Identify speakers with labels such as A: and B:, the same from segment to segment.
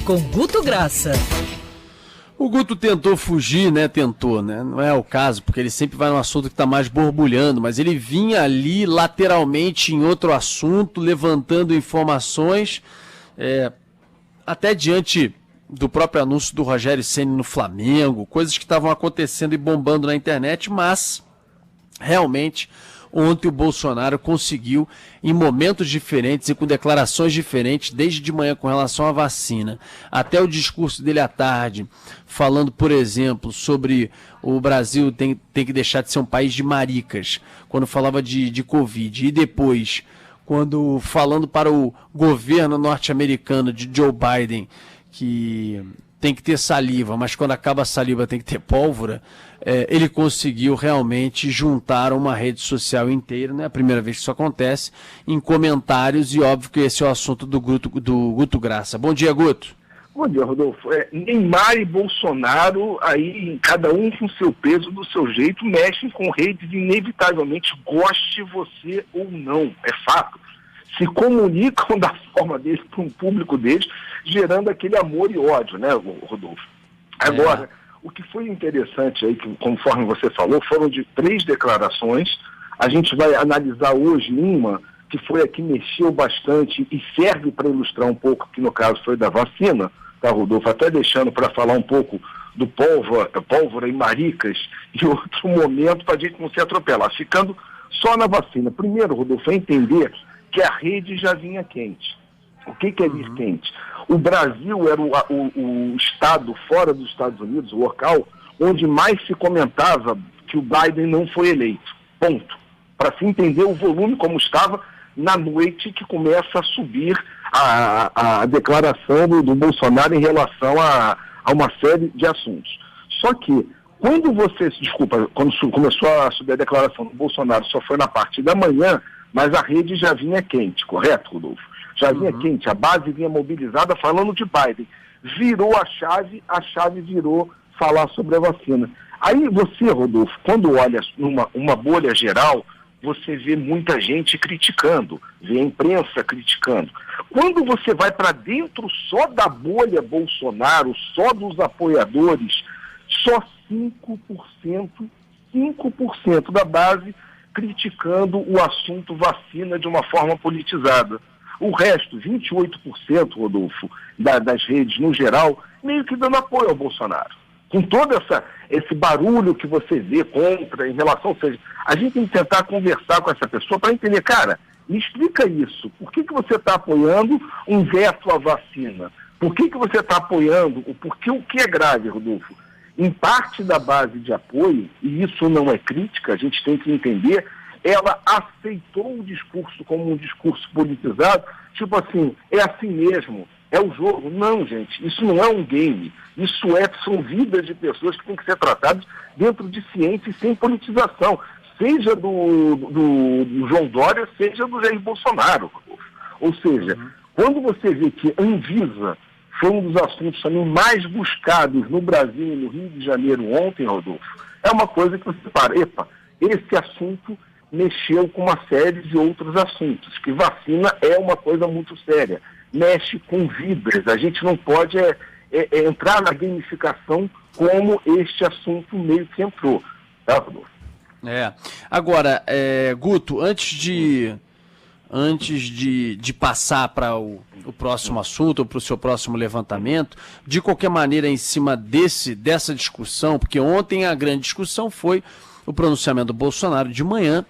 A: com Guto Graça.
B: O Guto tentou fugir, né? Não é o caso, porque ele sempre vai num assunto que está mais borbulhando, mas ele vinha ali lateralmente em outro assunto, levantando informações, até diante do próprio anúncio do Rogério Ceni no Flamengo, coisas que estavam acontecendo e bombando na internet, mas realmente ontem o Bolsonaro conseguiu, em momentos diferentes e com declarações diferentes, desde de manhã com relação à vacina, até o discurso dele à tarde, falando, por exemplo, sobre o Brasil tem que deixar de ser um país de maricas, quando falava de Covid, e depois, quando falando para o governo norte-americano de Joe Biden, que tem que ter saliva, mas quando acaba a saliva tem que ter pólvora, ele conseguiu realmente juntar uma rede social inteira, não é a primeira vez que isso acontece, em comentários, e óbvio que esse é o assunto do Guto Graça. Bom dia, Guto.
C: Bom dia, Rodolfo. Neymar e Bolsonaro, aí cada um com seu peso, do seu jeito, mexem com redes inevitavelmente, goste você ou não, é fato. Se comunicam da forma deles para um público deles, gerando aquele amor e ódio, né, Rodolfo? Agora, o que foi interessante aí, que, conforme você falou, foram de 3 declarações. A gente vai analisar hoje uma que foi a que mexeu bastante e serve para ilustrar um pouco, que no caso foi da vacina, tá, Rodolfo? Até deixando para falar um pouco do pólvora e maricas em outro momento, para a gente não se atropelar. Ficando só na vacina. Primeiro, Rodolfo, é entender que a rede já vinha quente. O que é vir quente? O Brasil era o estado, fora dos Estados Unidos, o local, onde mais se comentava que o Biden não foi eleito. Ponto. Para se entender o volume como estava na noite que começa a subir a declaração do Bolsonaro em relação a uma série de assuntos. Só que, quando começou a subir a declaração do Bolsonaro, só foi na parte da manhã, mas a rede já vinha quente, correto, Rodolfo? Já vinha quente, a base vinha mobilizada falando de Biden. Virou a chave virou falar sobre a vacina. Aí você, Rodolfo, quando olha uma bolha geral, você vê muita gente criticando, vê a imprensa criticando. Quando você vai para dentro só da bolha Bolsonaro, só dos apoiadores, só 5% da base criticando o assunto vacina de uma forma politizada. O resto, 28%, Rodolfo, das redes no geral, meio que dando apoio ao Bolsonaro. Com todo esse barulho que você vê contra, em relação, ou seja, a gente tem que tentar conversar com essa pessoa para entender, cara, me explica isso. Por que você está apoiando um veto à vacina? Por que você está apoiando? Porque o que é grave, Rodolfo? Em parte da base de apoio, e isso não é crítica, a gente tem que entender, ela aceitou o discurso como um discurso politizado, tipo assim, é assim mesmo, é o jogo. Não, gente, isso não é um game, são vidas de pessoas que têm que ser tratadas dentro de ciência e sem politização, seja do João Dória, seja do Jair Bolsonaro. Ou seja, quando você vê que a Anvisa foi um dos assuntos também mais buscados no Brasil e no Rio de Janeiro ontem, Rodolfo, é uma coisa que você para, esse assunto mexeu com uma série de outros assuntos, que vacina é uma coisa muito séria, mexe com vidas, a gente não pode entrar na gamificação como este assunto meio que entrou, tá, Rodolfo?
B: Agora, Guto, antes de passar para o próximo assunto, ou para o seu próximo levantamento, de qualquer maneira, em cima dessa discussão, porque ontem a grande discussão foi o pronunciamento do Bolsonaro de manhã,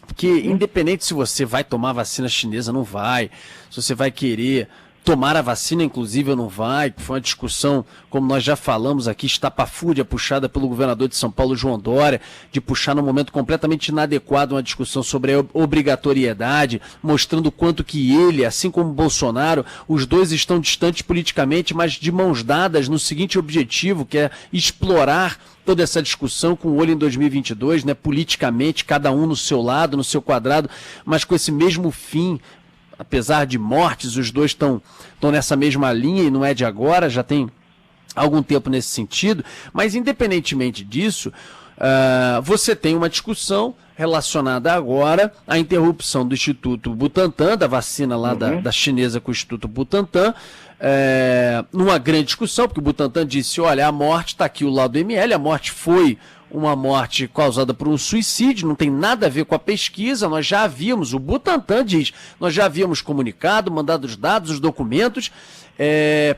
B: porque independente se você vai tomar vacina chinesa, não vai, se você vai querer tomar a vacina, inclusive, ou não vai, que foi uma discussão, como nós já falamos aqui, estapafúrdia, puxada pelo governador de São Paulo, João Dória, de puxar num momento completamente inadequado uma discussão sobre a obrigatoriedade, mostrando o quanto que ele, assim como Bolsonaro, os dois estão distantes politicamente, mas de mãos dadas no seguinte objetivo, que é explorar toda essa discussão com o olho em 2022, né, politicamente, cada um no seu lado, no seu quadrado, mas com esse mesmo fim. Apesar de mortes, os dois estão nessa mesma linha e não é de agora, já tem algum tempo nesse sentido, mas independentemente disso, você tem uma discussão relacionada agora à interrupção do Instituto Butantan, da vacina lá da chinesa com o Instituto Butantan, numa grande discussão, porque o Butantan disse, olha, a morte está aqui o lado do ML, a morte foi uma morte causada por um suicídio, não tem nada a ver com a pesquisa, nós já havíamos, o Butantan diz, nós já havíamos comunicado, mandado os dados, os documentos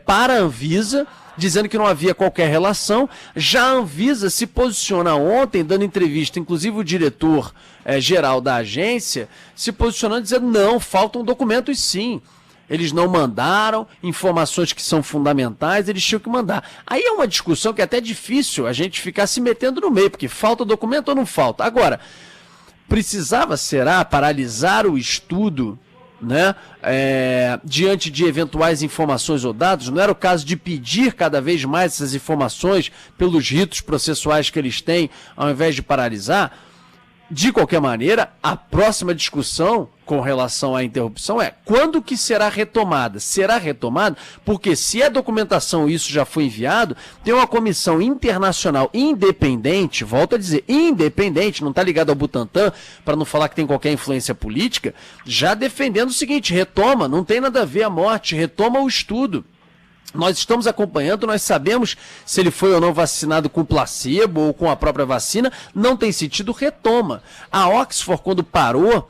B: para a Anvisa, dizendo que não havia qualquer relação. Já a Anvisa se posiciona ontem, dando entrevista, inclusive o diretor geral da agência, se posicionando dizendo, não, faltam documentos sim. Eles não mandaram informações que são fundamentais, eles tinham que mandar. Aí é uma discussão que é até difícil a gente ficar se metendo no meio, porque falta documento ou não falta. Agora, precisava, será, paralisar o estudo, né, diante de eventuais informações ou dados? Não era o caso de pedir cada vez mais essas informações pelos ritos processuais que eles têm, ao invés de paralisar? De qualquer maneira, a próxima discussão com relação à interrupção é quando que será retomada? Será retomada porque se é documentação e isso já foi enviado, tem uma comissão internacional independente, volto a dizer, independente, não está ligado ao Butantan, para não falar que tem qualquer influência política, já defendendo o seguinte, retoma, não tem nada a ver a morte, retoma o estudo. Nós estamos acompanhando, nós sabemos se ele foi ou não vacinado com placebo ou com a própria vacina, não tem sentido, retoma. A Oxford, quando parou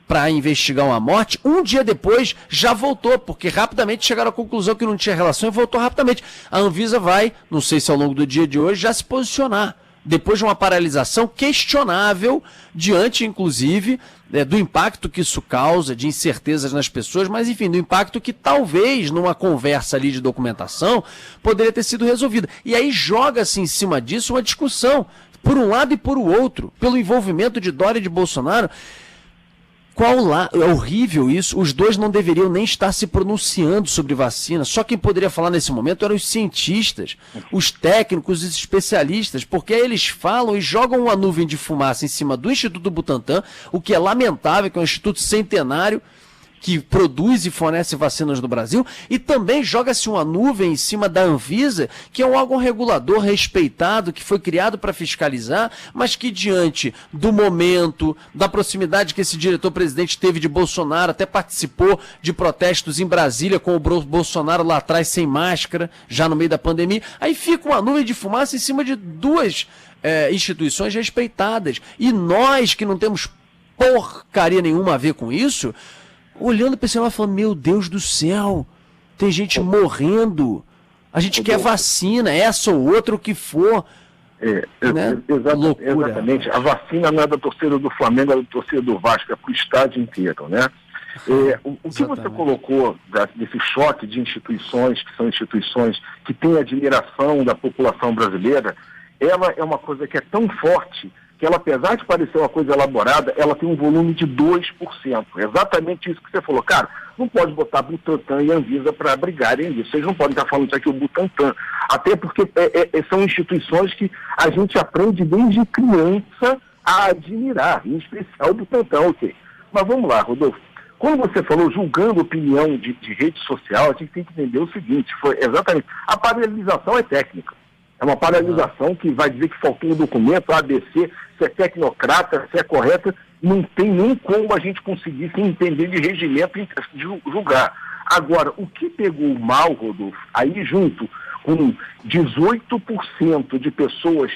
B: para investigar uma morte, um dia depois já voltou, porque rapidamente chegaram à conclusão que não tinha relação e voltou rapidamente. A Anvisa vai, não sei se ao longo do dia de hoje, já se posicionar. Depois de uma paralisação questionável, diante, inclusive, do impacto que isso causa, de incertezas nas pessoas, mas, enfim, do impacto que talvez, numa conversa ali de documentação, poderia ter sido resolvida. E aí joga-se em cima disso uma discussão, por um lado e por o outro, pelo envolvimento de Dória e de Bolsonaro. É horrível isso, os dois não deveriam nem estar se pronunciando sobre vacina, só quem poderia falar nesse momento eram os cientistas, os técnicos, os especialistas, porque aí eles falam e jogam uma nuvem de fumaça em cima do Instituto Butantan, o que é lamentável, que é um instituto centenário, que produz e fornece vacinas no Brasil, e também joga-se uma nuvem em cima da Anvisa, que é um órgão regulador respeitado, que foi criado para fiscalizar, mas que diante do momento, da proximidade que esse diretor-presidente teve de Bolsonaro, até participou de protestos em Brasília com o Bolsonaro lá atrás sem máscara, já no meio da pandemia, aí fica uma nuvem de fumaça em cima de duas instituições respeitadas. E nós, que não temos porcaria nenhuma a ver com isso, olhando para esse celular e falando, meu Deus do céu, tem gente morrendo, a gente quer vacina, essa ou outra, o que for. Né? Loucura.
C: Exatamente, a vacina não é da torcida do Flamengo, é da torcida do Vasco, é para o estádio inteiro, né? O que você colocou desse choque de instituições, que são instituições que têm admiração da população brasileira, ela é uma coisa que é tão forte que ela, apesar de parecer uma coisa elaborada, ela tem um volume de 2%. É exatamente isso que você falou. Cara, não pode botar Butantan e Anvisa para brigarem nisso. Vocês não podem estar falando isso aqui, o Butantan. Até porque são instituições que a gente aprende desde criança a admirar, em especial o Butantan, ok. Mas vamos lá, Rodolfo. Quando você falou julgando opinião de rede social, a gente tem que entender o seguinte, foi exatamente, a paralisação é técnica. É uma paralisação que vai dizer que faltou um documento, ABC, se é tecnocrata, se é correta, não tem nem como a gente conseguir se entender de regimento e julgar. Agora, o que pegou mal, Rodolfo, aí junto com 18% de pessoas,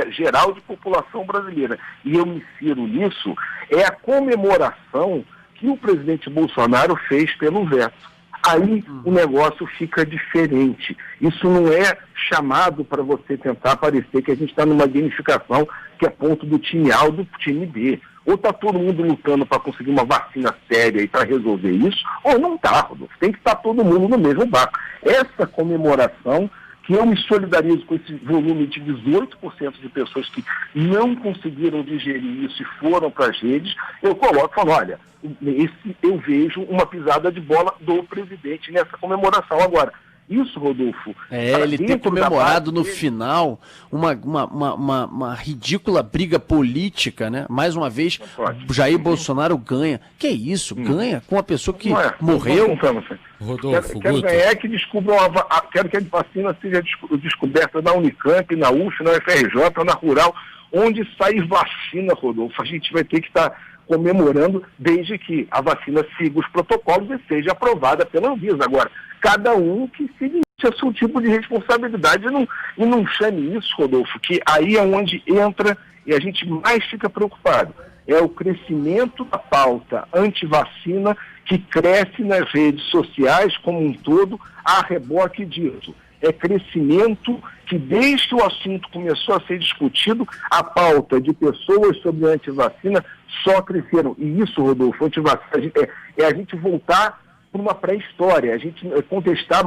C: geral de população brasileira, e eu me insiro nisso, é a comemoração que o presidente Bolsonaro fez pelo veto. Aí o negócio fica diferente. Isso não é chamado para você tentar parecer que a gente está numa gamificação que é ponto do time A ou do time B. Ou está todo mundo lutando para conseguir uma vacina séria e para resolver isso, ou não está, Rodolfo. Tem que estar todo mundo no mesmo barco. Essa comemoração, que eu me solidarizo com esse volume de 18% de pessoas que não conseguiram digerir isso e foram para as redes, eu coloco e falo, olha, eu vejo uma pisada de bola do presidente nessa comemoração. Agora, isso, Rodolfo...
B: ele ter comemorado no final uma ridícula briga política, né? Mais uma vez, Jair Bolsonaro ganha. Que isso? Ganha com uma pessoa que morreu?
C: Rodolfo, quero ganhar que descubram quero que a vacina seja descoberta na Unicamp, na UF, na UFRJ, na Rural, onde sai vacina, Rodolfo. A gente vai ter que estar comemorando, desde que a vacina siga os protocolos e seja aprovada pela Anvisa. Agora, cada um que se limite a seu tipo de responsabilidade e não chame isso, Rodolfo, que aí é onde entra e a gente mais fica preocupado. É o crescimento da pauta anti-vacina que cresce nas redes sociais como um todo, a reboque disso. É crescimento que, desde que o assunto começou a ser discutido, a pauta de pessoas sobre antivacina só cresceram. E isso, Rodolfo, antivacina, é a gente voltar para uma pré-história, a gente contestar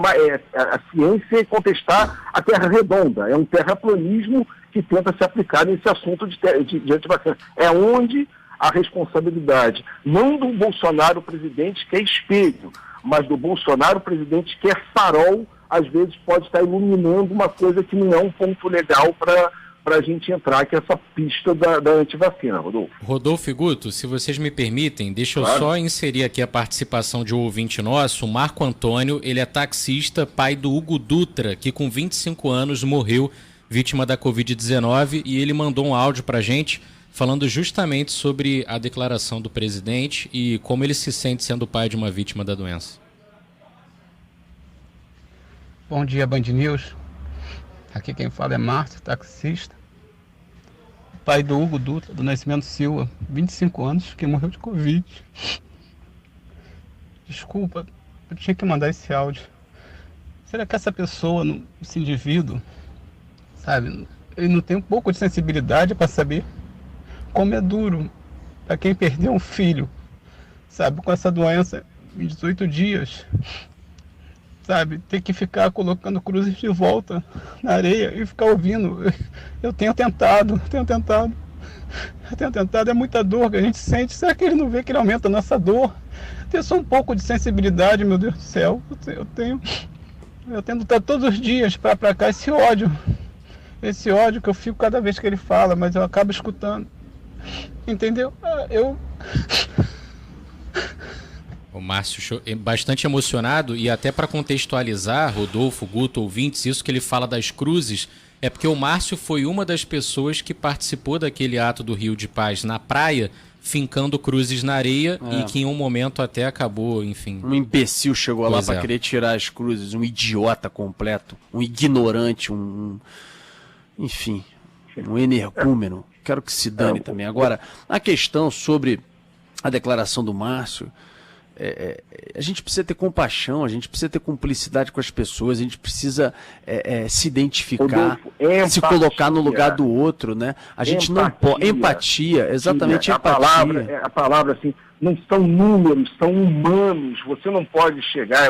C: a ciência e contestar a terra redonda. É um terraplanismo que tenta se aplicar nesse assunto de antivacina. É onde a responsabilidade, não do Bolsonaro presidente, que é espelho, mas do Bolsonaro presidente, que é farol, às vezes pode estar iluminando uma coisa que não é um ponto legal para a gente entrar, que é essa pista da antivacina, Rodolfo.
A: Rodolfo e Guto, se vocês me permitem, deixa eu só inserir aqui a participação de um ouvinte nosso, o Marco Antônio. Ele é taxista, pai do Hugo Dutra, que com 25 anos morreu vítima da Covid-19, e ele mandou um áudio para a gente falando justamente sobre a declaração do presidente e como ele se sente sendo pai de uma vítima da doença.
D: Bom dia, Band News. Aqui quem fala é Márcio, taxista. Pai do Hugo Dutra, do Nascimento Silva, 25 anos, que morreu de Covid. Desculpa, eu tinha que mandar esse áudio. Será que essa pessoa, esse indivíduo, sabe, ele não tem um pouco de sensibilidade para saber como é duro para quem perdeu um filho, sabe, com essa doença em 18 dias, sabe, ter que ficar colocando cruzes de volta na areia e ficar ouvindo. Eu tenho tentado, é muita dor que a gente sente. Será que ele não vê que ele aumenta a nossa dor? Ter só um pouco de sensibilidade, meu Deus do céu. Eu tento lutar todos os dias para aplacar esse ódio que eu fico cada vez que ele fala, mas eu acabo escutando. Entendeu?
A: O Márcio bastante emocionado, e até para contextualizar, Rodolfo, Guto, ouvintes, isso que ele fala das cruzes é porque o Márcio foi uma das pessoas que participou daquele ato do Rio de Paz na praia, fincando cruzes na areia, e que em um momento até acabou, enfim...
B: Um imbecil chegou lá para querer tirar as cruzes, um idiota completo, um ignorante, enfim, um energúmeno. Quero que se dane também. Agora, a questão sobre a declaração do Márcio, a gente precisa ter compaixão, a gente precisa ter cumplicidade com as pessoas, a gente precisa se identificar, Rodolfo, se colocar no lugar do outro, né? A gente não pode... Empatia, exatamente, empatia.
C: A palavra, assim, não são números, são humanos. Você não pode chegar...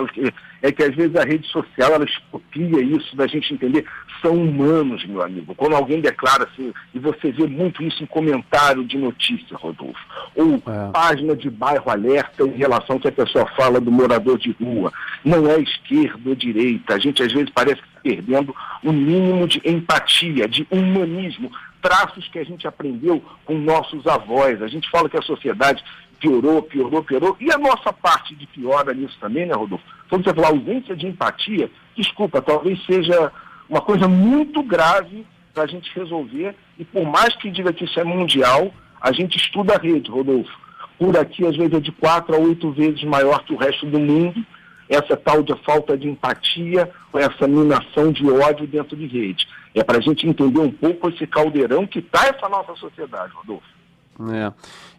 C: É que às vezes a rede social, ela copia isso da gente entender. São humanos, meu amigo. Quando alguém declara assim, e você vê muito isso em comentário de notícia, Rodolfo, ou página de bairro alerta em relação ao que a pessoa fala do morador de rua. Não é esquerda ou direita. A gente às vezes parece que está perdendo o mínimo de empatia, de humanismo, traços que a gente aprendeu com nossos avós. A gente fala que a sociedade piorou, e a nossa parte de piora nisso também, né, Rodolfo? Quando você falar ausência de empatia, desculpa, talvez seja uma coisa muito grave para a gente resolver, e por mais que diga que isso é mundial, a gente estuda a rede, Rodolfo. Por aqui, às vezes, é de 4 a 8 vezes maior que o resto do mundo, essa tal de falta de empatia, ou essa minação de ódio dentro de rede. É para a gente entender um pouco esse caldeirão que está essa nossa sociedade, Rodolfo.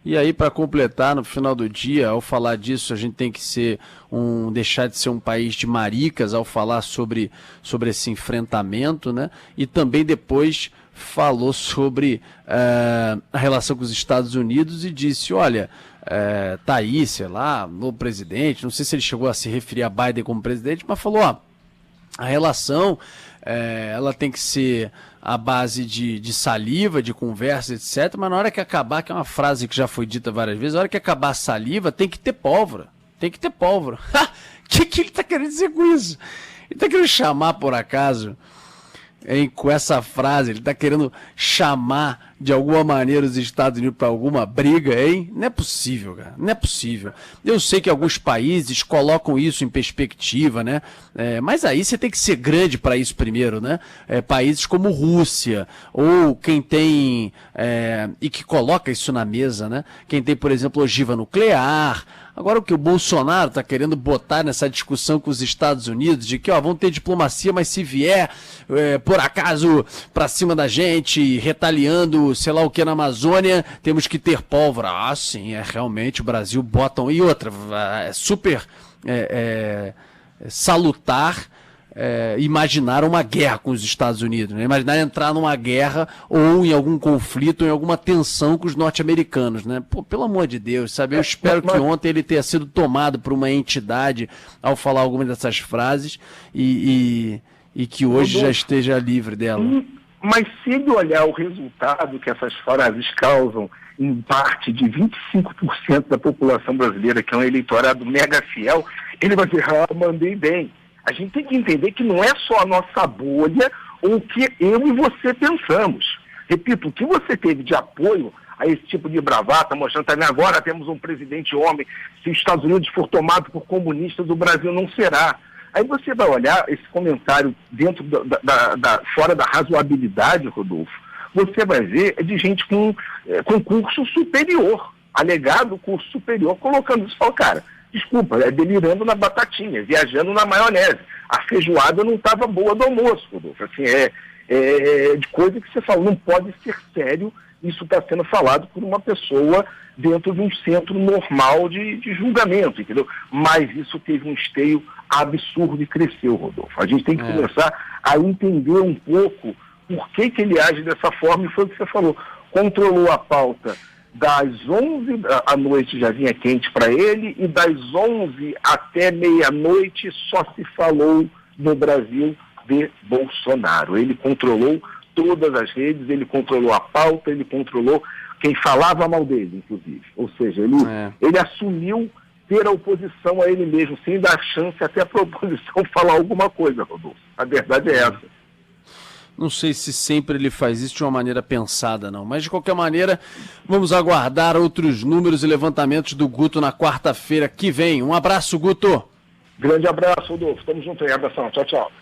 B: E aí, para completar, no final do dia, ao falar disso, a gente tem que deixar de ser um país de maricas ao falar sobre esse enfrentamento, né? E também depois falou sobre a relação com os Estados Unidos e disse, olha, tá aí, sei lá, o presidente, não sei se ele chegou a se referir a Biden como presidente, mas falou, a relação ela tem que ser à base de saliva, de conversa, etc. Mas na hora que acabar, que é uma frase que já foi dita várias vezes, na hora que acabar a saliva, tem que ter pólvora. Tem que ter pólvora. O que ele está querendo dizer com isso? Ele está querendo chamar, por acaso, Hein, com essa frase, ele está querendo chamar de alguma maneira os Estados Unidos para alguma briga, hein? Não é possível, cara, não é possível. Eu sei que alguns países colocam isso em perspectiva, né? Mas aí você tem que ser grande para isso primeiro, né? Países como Rússia, ou quem tem, e que coloca isso na mesa, né? Quem tem, por exemplo, ogiva nuclear. Agora o que o Bolsonaro está querendo botar nessa discussão com os Estados Unidos, de que vão ter diplomacia, mas se vier, por acaso, para cima da gente, retaliando, sei lá o que na Amazônia, temos que ter pólvora. Ah, sim, realmente o Brasil botam. E outra, é super salutar imaginar uma guerra com os Estados Unidos, né? Imaginar entrar numa guerra ou em algum conflito, ou em alguma tensão com os norte-americanos, né? Pô, pelo amor de Deus, sabe? Eu espero que ontem ele tenha sido tomado por uma entidade ao falar algumas dessas frases e que hoje já esteja livre dela.
C: Mas se ele olhar o resultado que essas frases causam em parte de 25% da população brasileira, que é um eleitorado mega fiel, ele vai dizer, mandei bem. A gente tem que entender que não é só a nossa bolha ou o que eu e você pensamos. Repito, o que você teve de apoio a esse tipo de bravata, mostrando também agora temos um presidente homem, se os Estados Unidos for tomado por comunistas, o Brasil não será. Aí você vai olhar esse comentário dentro fora da razoabilidade, Rodolfo, você vai ver de gente com curso superior, alegado curso superior, colocando isso, fala, cara, desculpa, delirando na batatinha, viajando na maionese. A feijoada não estava boa do almoço, Rodolfo. Assim, de coisa que você fala, não pode ser sério, isso está sendo falado por uma pessoa dentro de um centro normal de julgamento, entendeu? Mas isso teve um esteio absurdo e cresceu, Rodolfo. A gente tem que começar a entender um pouco por que ele age dessa forma, e foi o que você falou. Controlou a pauta das 11 à noite já vinha quente para ele, e das 11 até meia-noite só se falou no Brasil de Bolsonaro. Ele controlou todas as redes, ele controlou a pauta, ele controlou quem falava mal dele, inclusive. Ou seja, ele assumiu ter a oposição a ele mesmo, sem dar chance até para a oposição falar alguma coisa, Rodolfo. A verdade é essa.
B: Não sei se sempre ele faz isso de uma maneira pensada, não. Mas, de qualquer maneira, vamos aguardar outros números e levantamentos do Guto na quarta-feira que vem. Um abraço, Guto.
C: Grande abraço, Rodolfo. Tamo junto aí. Abração. Tchau, tchau.